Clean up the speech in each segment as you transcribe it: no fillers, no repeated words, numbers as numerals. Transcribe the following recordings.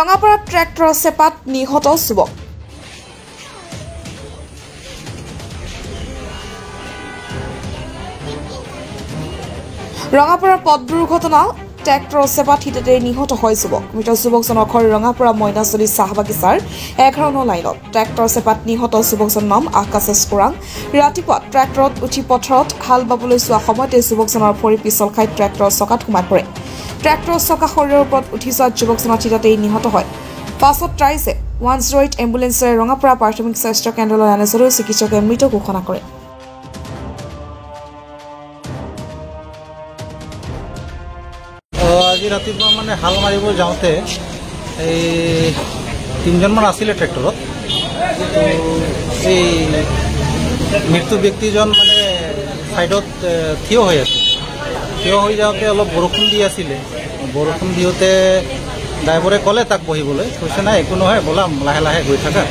ৰঙাপাৰা ট্ৰেক্টৰৰ চেপাত নিহত যুৱক। ৰঙাপাৰাৰ পথ দুৰ্ঘটনা ট্ৰেক্টৰৰ চেপাত হিতেৰে নিহত হয় যুৱক। মৃত যুৱকজনৰ ঘৰ ৰঙাপাৰা মইনাচলী চাহ বাগিচাৰ 11 নং লাইনত। ট্ৰেক্টৰ চেপাত নিহত যুৱকজনৰ নাম আকাশ কোৰাং। ৰাতিপুৱা ট্ৰেক্টৰত উঠি পথাৰত হাল বাবলৈ যোৱা সময়তে যুৱকজনৰ ভৰি পিছল খাই ট্ৰেক্টৰৰ চকাত সোমাই পৰে। ট্ৰেক্টৰৰ চকা শৰীৰৰ ওপৰত উঠি যোৱা যুৱকজনৰ থিতাতেই নিহত হয়। পাছত ৰাইজে 108 এম্বুলেন্সেৰে ৰঙাপাৰা প্ৰাথমিক স্বাস্থ্য কেন্দ্ৰলৈ আনে যদিও চিকিৎসকে মৃত ঘোষণা কৰে। আজি ৰাতিপুৱা মানে হাল মাৰিব যাওঁতে এই 3জনমান আছিলে ট্ৰেক্টৰত। এই মৃত্যু ব্যক্তিজন মানে ছাইডত থিয় হৈ আছিল। থিয় হৈ যাওঁতে অলপ বৰষুণ দি আছিলে। বৰষুণ দিওঁতে ড্ৰাইভাৰে ক'লে তাক বহিবলৈ, কৈছে নাই একো নহয় ব'লা লাহে লাহে গৈ থাকা।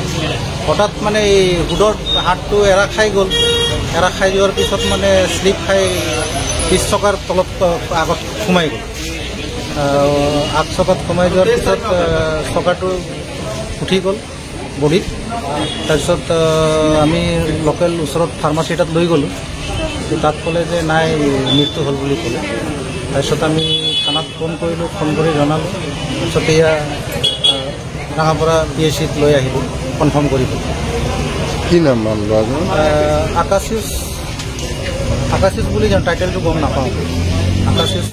হঠাৎ মানে এই হুডৰ হাতটো এৰা খাই গ'ল। এৰা খাই যোৱাৰ পিছত মানে শ্লিপ খাই পিছ চকাৰ তলত আগত সোমাই গ'ল। আগ চকাত সোমাই যোৱাৰ পিছত চকাটো উঠি গ'ল বডিত। তাৰপিছত আমি লোকেল ওচৰত ফাৰ্মাচী এটাত লৈ গ'লোঁ। তাত ক'লে যে নাই মৃত্যু হ'ল বুলি ক'লে। তাৰপিছত আমি থানাত ফোন কৰিলোঁ, ফোন কৰি জনালোঁ। তাৰপিছত এয়া ৰঙাপাৰা PHCত লৈ আহিলোঁ কনফাৰ্ম কৰিব। কি নাম ল'ৰাজন? আকাশিস বুলি জানো, টাইটেলটো গম নাপাওঁ। আকাশিস